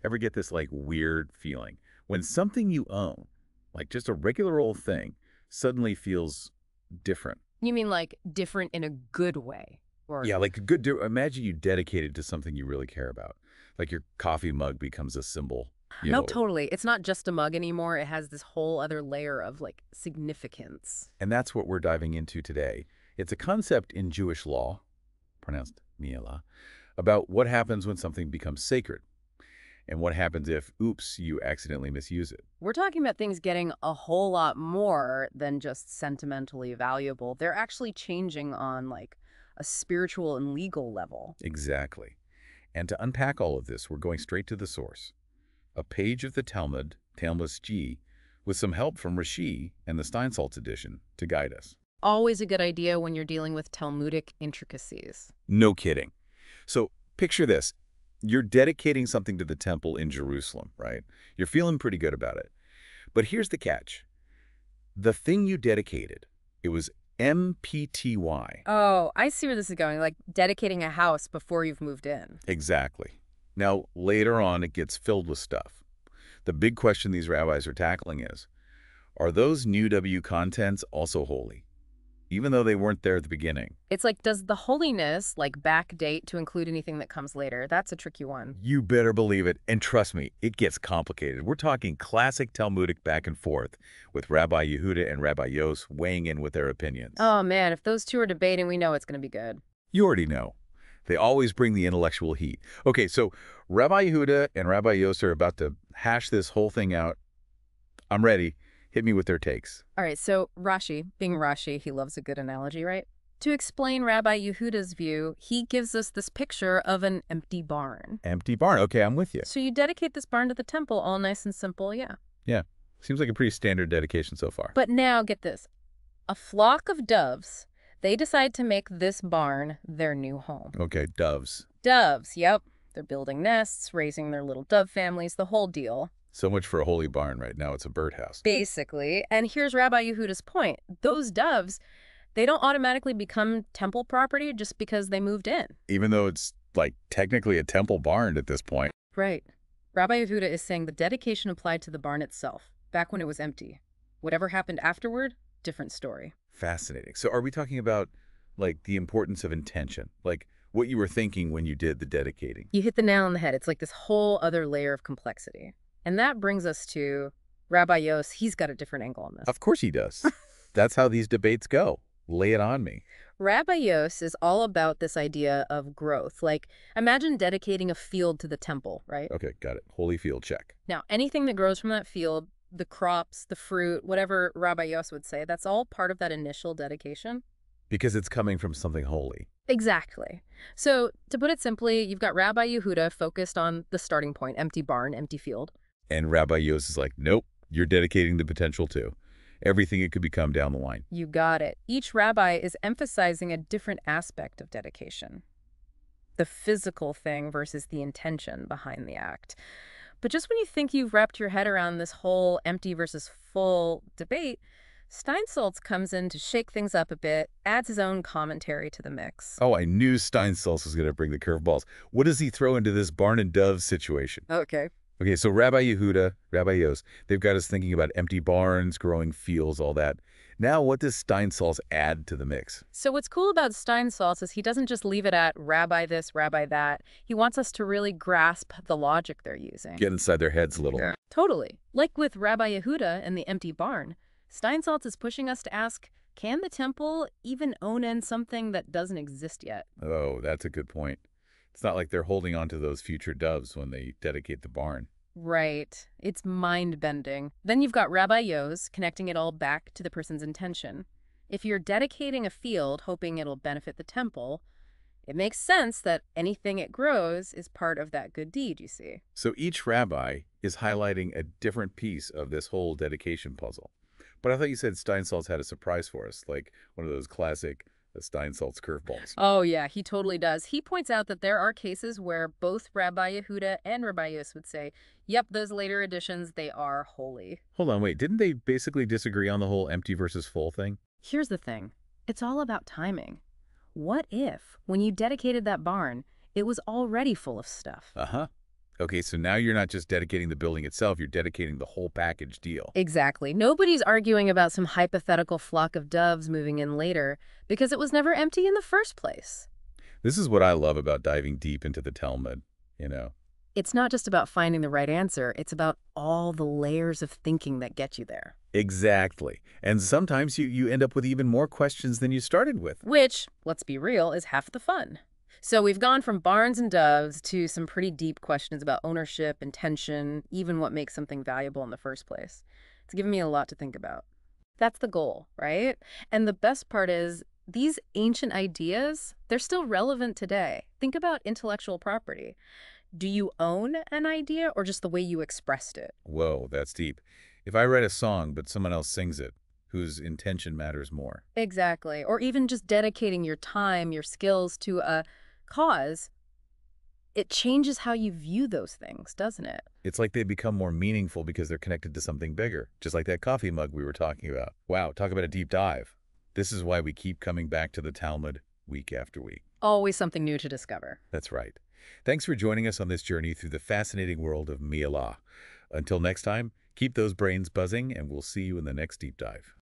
Ever get this like weird feeling when something you own, like just a regular old thing, suddenly feels different? You mean like different in a good way? Or Yeah, like a imagine you dedicated to something you really care about. Like your coffee mug becomes a symbol, you no, know, totally. It's not just a mug anymore. It has this whole other layer of like significance. and that's what we're diving into today. It's a concept in Jewish law, pronounced mi'elah, about what happens when something becomes sacred and what happens if, oops, you accidentally misuse it. We're talking about things getting a whole lot more than just sentimentally valuable. They're actually changing on like a spiritual and legal level. Exactly. And to unpack all of this, we're going straight to the source. A page of the Talmud, Talmud G, with some help from Rashi and the Steinsaltz edition to guide us. Always a good idea when you're dealing with Talmudic intricacies. No kidding. So picture this. You're dedicating something to the temple in Jerusalem, right? You're feeling pretty good about it. But here's the catch. The thing you dedicated, it was MPTY. Oh, I see where this is going, like dedicating a house before you've moved in. Exactly. Now, later on, it gets filled with stuff. The big question these rabbis are tackling is, are those new W contents also holy, even though they weren't there at the beginning? It's like, does the holiness like backdate to include anything that comes later? That's a tricky one. You better believe it. And trust me, it gets complicated. We're talking classic Talmudic back and forth with Rabbi Yehuda and Rabbi Yos weighing in with their opinions. Oh man, if those two are debating, we know it's going to be good. You already know. They always bring the intellectual heat. Okay, so Rabbi Yehuda and Rabbi Yos are about to hash this whole thing out. I'm ready. Hit me with their takes. All right, so Rashi, being Rashi, he loves a good analogy, right? To explain Rabbi Yehuda's view, he gives us this picture of an empty barn. Empty barn. Okay, I'm with you. So you dedicate this barn to the temple, all nice and simple, yeah. Yeah, seems like a pretty standard dedication so far. But now, get this. A flock of doves, they decide to make this barn their new home. Okay, doves. Doves, yep. They're building nests, raising their little dove families, the whole deal. So much for a holy barn right now. It's a birdhouse. Basically. And here's Rabbi Yehuda's point. Those doves, they don't automatically become temple property just because they moved in. Even though it's like technically a temple barn at this point. Right. Rabbi Yehuda is saying the dedication applied to the barn itself, back when it was empty. Whatever happened afterward, different story. Fascinating. So are we talking about like the importance of intention? Like what you were thinking when you did the dedicating? You hit the nail on the head. It's like this whole other layer of complexity. And that brings us to Rabbi Yos. He's got a different angle on this. Of course he does. That's how these debates go. Lay it on me. Rabbi Yos is all about this idea of growth. Like, imagine dedicating a field to the temple, right? Okay, got it. Holy field, check. Now, anything that grows from that field, the crops, the fruit, whatever Rabbi Yos would say, that's all part of that initial dedication. Because it's coming from something holy. Exactly. So, to put it simply, you've got Rabbi Yehuda focused on the starting point, empty barn, empty field. And Rabbi Yos is like, nope, you're dedicating the potential too. Everything it could become down the line. You got it. Each rabbi is emphasizing a different aspect of dedication. The physical thing versus the intention behind the act. But just when you think you've wrapped your head around this whole empty versus full debate, Steinsaltz comes in to shake things up a bit, adds his own commentary to the mix. Oh, I knew Steinsaltz was going to bring the curveballs. What does he throw into this barn and dove situation? Okay. Okay, so Rabbi Yehuda, Rabbi Yos, they've got us thinking about empty barns, growing fields, all that. Now, what does Steinsaltz add to the mix? So what's cool about Steinsaltz is he doesn't just leave it at rabbi this, rabbi that. He wants us to really grasp the logic they're using. Get inside their heads a little. Yeah. Totally. Like with Rabbi Yehuda and the empty barn, Steinsaltz is pushing us to ask, can the temple even own in something that doesn't exist yet? Oh, that's a good point. It's not like they're holding on to those future doves when they dedicate the barn. Right. It's mind-bending. Then you've got Rabbi Yos connecting it all back to the person's intention. If you're dedicating a field hoping it'll benefit the temple, it makes sense that anything it grows is part of that good deed, you see. So each rabbi is highlighting a different piece of this whole dedication puzzle. But I thought you said Steinsaltz had a surprise for us, like one of those classic Steinsaltz curveballs. Oh, yeah, he totally does. He points out that there are cases where both Rabbi Yehuda and Rabbi Yos would say, yep, those later additions, they are holy. Hold on, wait. Didn't they basically disagree on the whole empty versus full thing? Here's the thing. It's all about timing. What if, when you dedicated that barn, it was already full of stuff? Uh-huh. Okay, so now you're not just dedicating the building itself, you're dedicating the whole package deal. Exactly. Nobody's arguing about some hypothetical flock of doves moving in later because it was never empty in the first place. This is what I love about diving deep into the Talmud, you know. It's not just about finding the right answer, it's about all the layers of thinking that get you there. Exactly. And sometimes you end up with even more questions than you started with. Which, let's be real, is half the fun. So we've gone from barns and doves to some pretty deep questions about ownership, intention, even what makes something valuable in the first place. It's given me a lot to think about. That's the goal, right? And the best part is these ancient ideas, they're still relevant today. Think about intellectual property. Do you own an idea or just the way you expressed it? Whoa, that's deep. If I write a song but someone else sings it, whose intention matters more? Exactly. Or even just dedicating your time, your skills to a cause, it changes how you view those things, doesn't it? It's like they become more meaningful because they're connected to something bigger, just like that coffee mug we were talking about. Wow, talk about a deep dive. This is why we keep coming back to the Talmud week after week. Always something new to discover. That's right. Thanks for joining us on this journey through the fascinating world of Mi'elah. Until next time, keep those brains buzzing, and we'll see you in the next deep dive.